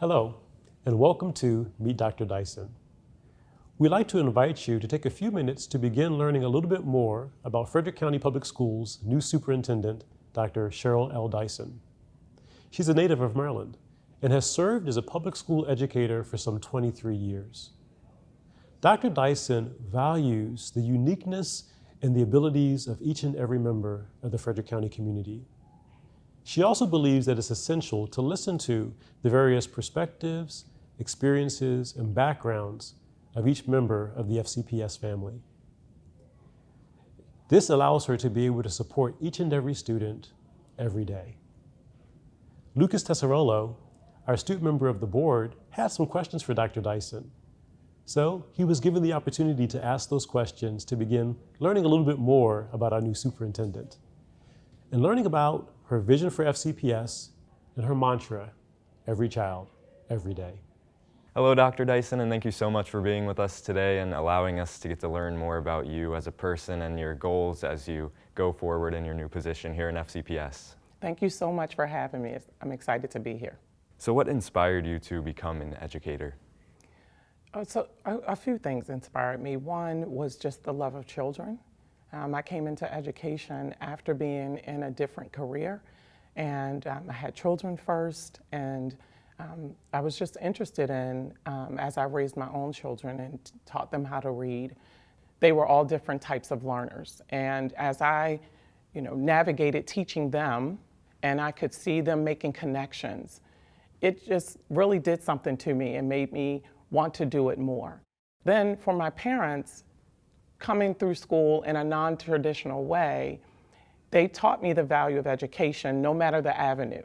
Hello, and welcome to Meet Dr. Dyson. We'd like to invite you to take a few minutes to begin learning a little bit more about Frederick County Public Schools' new superintendent, Dr. Cheryl L. Dyson. She's a native of Maryland and has served as a public school educator for some 23 years. Dr. Dyson values the uniqueness and the abilities of each and every member of the Frederick County community. She also believes that it's essential to listen to the various perspectives, experiences, and backgrounds of each member of the FCPS family. This allows her to be able to support each and every student every day. Lucas Tesserolo, our student member of the board, had some questions for Dr. Dyson. So he was given the opportunity to ask those questions to begin learning a little bit more about our new superintendent and learning about her vision for FCPS and her mantra, every child, every day. Hello, Dr. Dyson, and thank you so much for being with us today and allowing us to get to learn more about you as a person and your goals as you go forward in your new position here in FCPS. Thank you so much for having me. I'm excited to be here. So what inspired you to become an educator? A few things inspired me. One was just the love of children. I came into education after being in a different career, and I had children first, and I was just interested in, as I raised my own children and taught them how to read, they were all different types of learners. And as I, navigated teaching them, and I could see them making connections, it just really did something to me and made me want to do it more. Then for my parents, coming through school in a non-traditional way, they taught me the value of education no matter the avenue.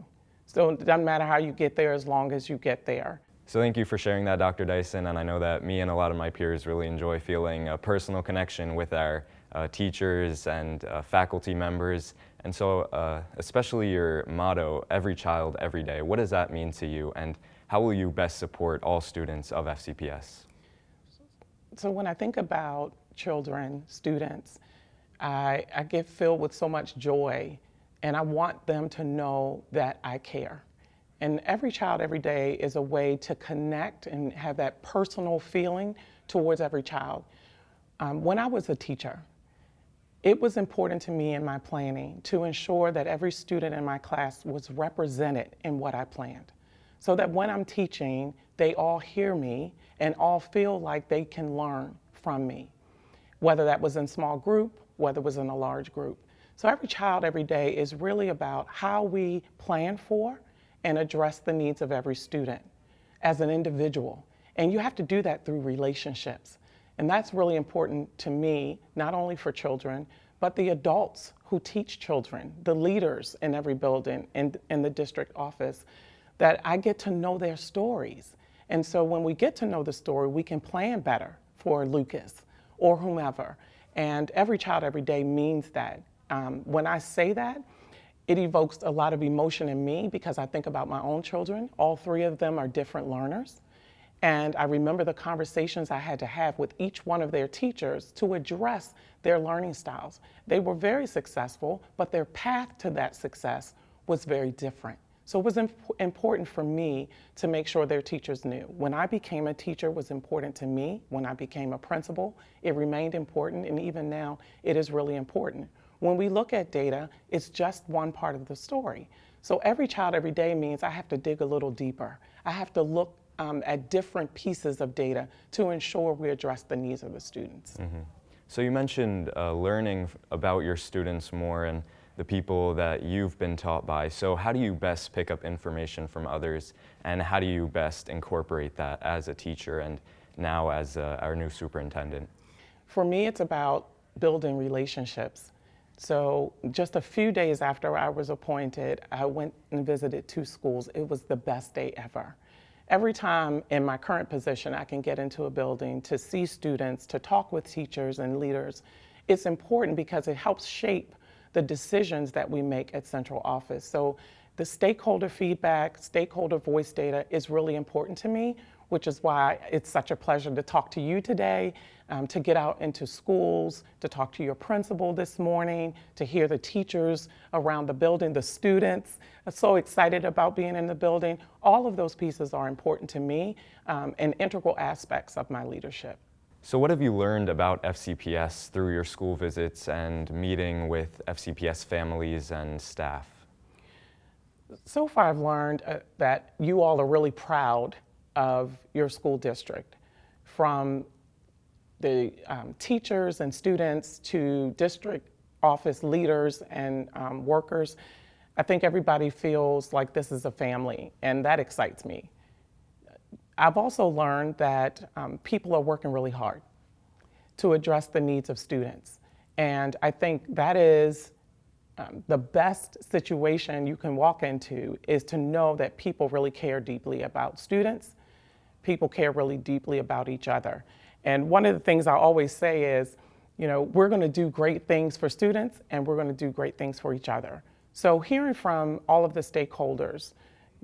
So it doesn't matter how you get there as long as you get there. So thank you for sharing that, Dr. Dyson, and I know that me and a lot of my peers really enjoy feeling a personal connection with our teachers and faculty members. And so especially your motto, every child, every day, what does that mean to you, and how will you best support all students of FCPS? So when I think about children, students, I get filled with so much joy, and I want them to know that I care. And every child, every day is a way to connect and have that personal feeling towards every child. When I was a teacher, it was important to me in my planning to ensure that every student in my class was represented in what I planned, so that when I'm teaching, they all hear me and all feel like they can learn from me, whether that was in small group, whether it was in a large group. So every child, every day is really about how we plan for and address the needs of every student as an individual. And you have to do that through relationships. And that's really important to me, not only for children, but the adults who teach children, the leaders in every building and in the district office, that I get to know their stories. And so when we get to know the story, we can plan better for Lucas or whomever. And every child, every day means that. When I say that, it evokes a lot of emotion in me because I think about my own children. All three of them are different learners. And I remember the conversations I had to have with each one of their teachers to address their learning styles. They were very successful, but their path to that success was very different. So it was important for me to make sure their teachers knew. When I became a teacher, it was important to me. When I became a principal, it remained important, and even now, it is really important. When we look at data, it's just one part of the story. So every child, every day means I have to dig a little deeper. I have to look at different pieces of data to ensure we address the needs of the students. Mm-hmm. So you mentioned learning about your students more and the people that you've been taught by. So how do you best pick up information from others, and how do you best incorporate that as a teacher and now as our new superintendent? For me, it's about building relationships. So just a few days after I was appointed, I went and visited 2 schools. It was the best day ever. Every time in my current position I can get into a building to see students, to talk with teachers and leaders, it's important because it helps shape the decisions that we make at central office. So The stakeholder feedback, stakeholder voice data is really important to me, which is why it's such a pleasure to talk to you today, to get out into schools, to talk to your principal this morning, to hear the teachers around the building, the students. I'm so excited about being in the building. All of those pieces are important to me and integral aspects of my leadership. So what have you learned about FCPS through your school visits and meeting with FCPS families and staff? So far I've learned that you all are really proud of your school district, from the teachers and students to district office leaders and workers. I think everybody feels like this is a family, and that excites me. I've also learned that people are working really hard to address the needs of students. And I think that is the best situation you can walk into, is to know that people really care deeply about students. People care really deeply about each other. And one of the things I always say is, we're going to do great things for students and we're going to do great things for each other. So hearing from all of the stakeholders,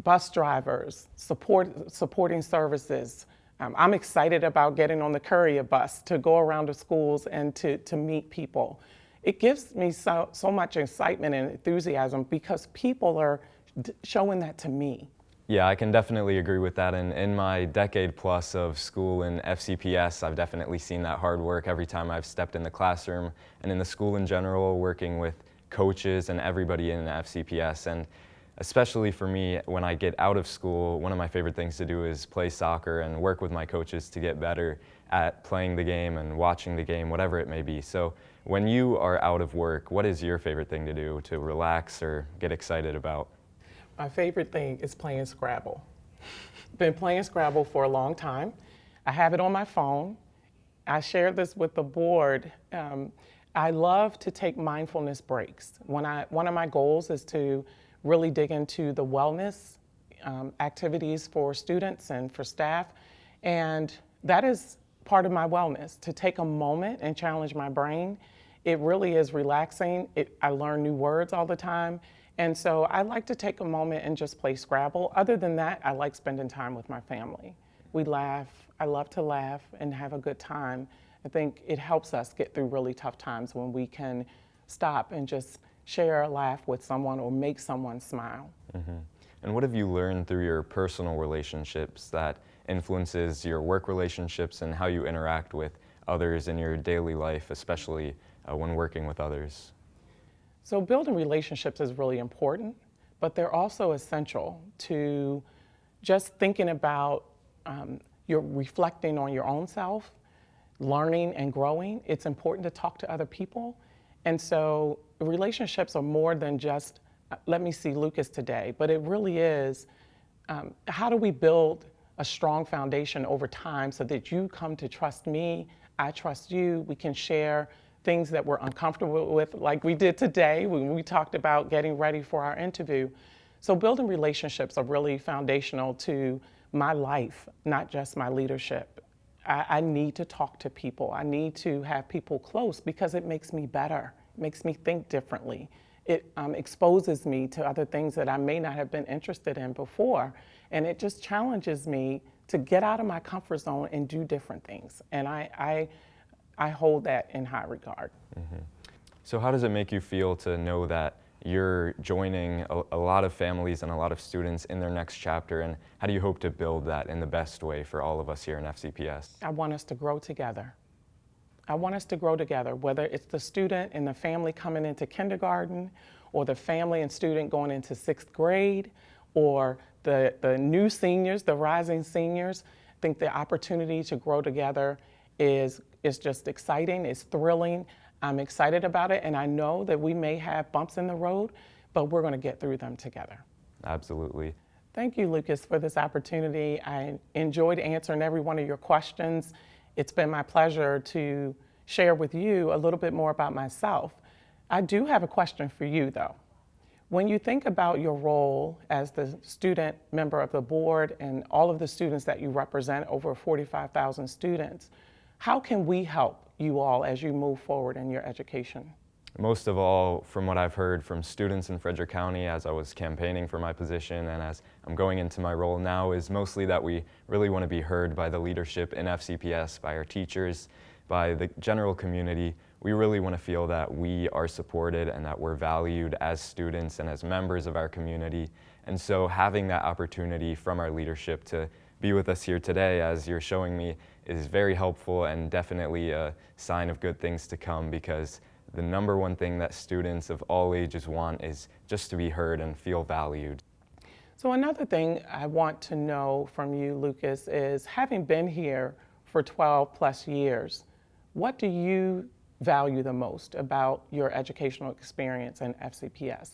bus drivers, supporting services, I'm excited about getting on the courier bus to go around the schools and to meet people. It gives me so much excitement and enthusiasm because people are showing that to me. Yeah, I can definitely agree with that. And in my decade plus of school in FCPS, I've definitely seen that hard work every time I've stepped in the classroom and in the school in general, working with coaches and everybody in FCPS. And especially for me, when I get out of school, one of my favorite things to do is play soccer and work with my coaches to get better at playing the game and watching the game, whatever it may be. So when you are out of work, what is your favorite thing to do to relax or get excited about? My favorite thing is playing Scrabble. Been playing Scrabble for a long time. I have it on my phone. I shared this with the board. I love to take mindfulness breaks. One of my goals is to really dig into the wellness activities for students and for staff. And that is part of my wellness, to take a moment and challenge my brain. It really is relaxing. I learn new words all the time. And so I like to take a moment and just play Scrabble. Other than that, I like spending time with my family. We laugh. I love to laugh and have a good time. I think it helps us get through really tough times when we can stop and just share a laugh with someone or make someone smile. Mm-hmm. And what have you learned through your personal relationships that influences your work relationships and how you interact with others in your daily life, especially when working with others? So building relationships is really important, but they're also essential to just thinking about you're reflecting on your own self, learning and growing. It's important to talk to other people. And so relationships are more than just, let me see Lucas today, but it really is, how do we build a strong foundation over time so that you come to trust me, I trust you, we can share things that we're uncomfortable with, like we did today when we talked about getting ready for our interview. So building relationships are really foundational to my life, not just my leadership. I need to talk to people. I need to have people close because it makes me better. It makes me think differently. It exposes me to other things that I may not have been interested in before. And it just challenges me to get out of my comfort zone and do different things. And I hold that in high regard. Mm-hmm. So how does it make you feel to know that you're joining a lot of families and a lot of students in their next chapter, and how do you hope to build that in the best way for all of us here in FCPS? I want us to grow together. I want us to grow together, whether it's the student and the family coming into kindergarten, or the family and student going into 6th grade, or the new seniors, the rising seniors. I think the opportunity to grow together is just exciting, it's thrilling. I'm excited about it, and I know that we may have bumps in the road, but we're going to get through them together. Absolutely. Thank you, Lucas, for this opportunity. I enjoyed answering every one of your questions. It's been my pleasure to share with you a little bit more about myself. I do have a question for you, though. When you think about your role as the student member of the board and all of the students that you represent, over 45,000 students, how can we help you all as you move forward in your education? Most of all, from what I've heard from students in Frederick County as I was campaigning for my position and as I'm going into my role now, is mostly that we really want to be heard by the leadership in FCPS, by our teachers, by the general community. We really want to feel that we are supported and that we're valued as students and as members of our community. And so having that opportunity from our leadership to be with us here today, as you're showing me, is very helpful and definitely a sign of good things to come, because the number one thing that students of all ages want is just to be heard and feel valued. So another thing I want to know from you, Lucas, is having been here for 12 plus years, what do you value the most about your educational experience in FCPS?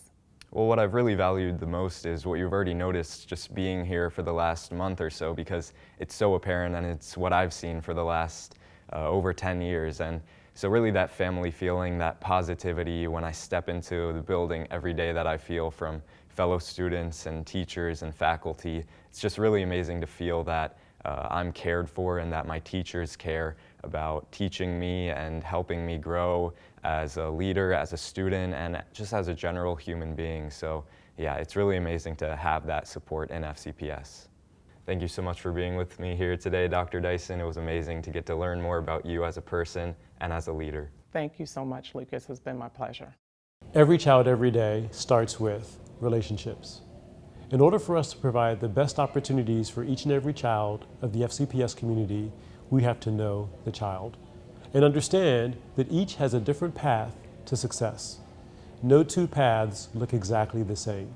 Well, what I've really valued the most is what you've already noticed just being here for the last month or so, because it's so apparent and it's what I've seen for the last over 10 years. And so really that family feeling, that positivity when I step into the building every day that I feel from fellow students and teachers and faculty, it's just really amazing to feel that I'm cared for and that my teachers care about teaching me and helping me grow as a leader, as a student, and just as a general human being. So yeah, it's really amazing to have that support in FCPS. Thank you so much for being with me here today, Dr. Dyson. It was amazing to get to learn more about you as a person and as a leader. Thank you so much, Lucas. It's been my pleasure. Every child every day starts with relationships. In order for us to provide the best opportunities for each and every child of the FCPS community, we have to know the child and understand that each has a different path to success. No two paths look exactly the same.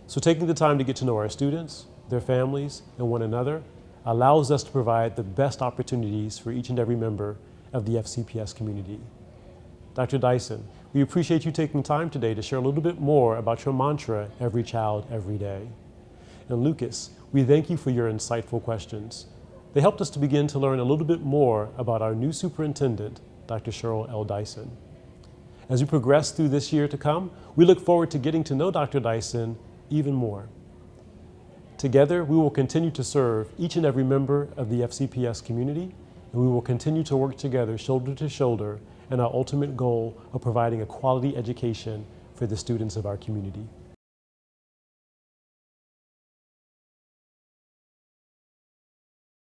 So taking the time to get to know our students, their families, and one another allows us to provide the best opportunities for each and every member of the FCPS community. Dr. Dyson, we appreciate you taking time today to share a little bit more about your mantra, every child, every day. And Lucas, we thank you for your insightful questions. They helped us to begin to learn a little bit more about our new superintendent, Dr. Cheryl L. Dyson. As we progress through this year to come, we look forward to getting to know Dr. Dyson even more. Together, we will continue to serve each and every member of the FCPS community, and we will continue to work together shoulder to shoulder in our ultimate goal of providing a quality education for the students of our community.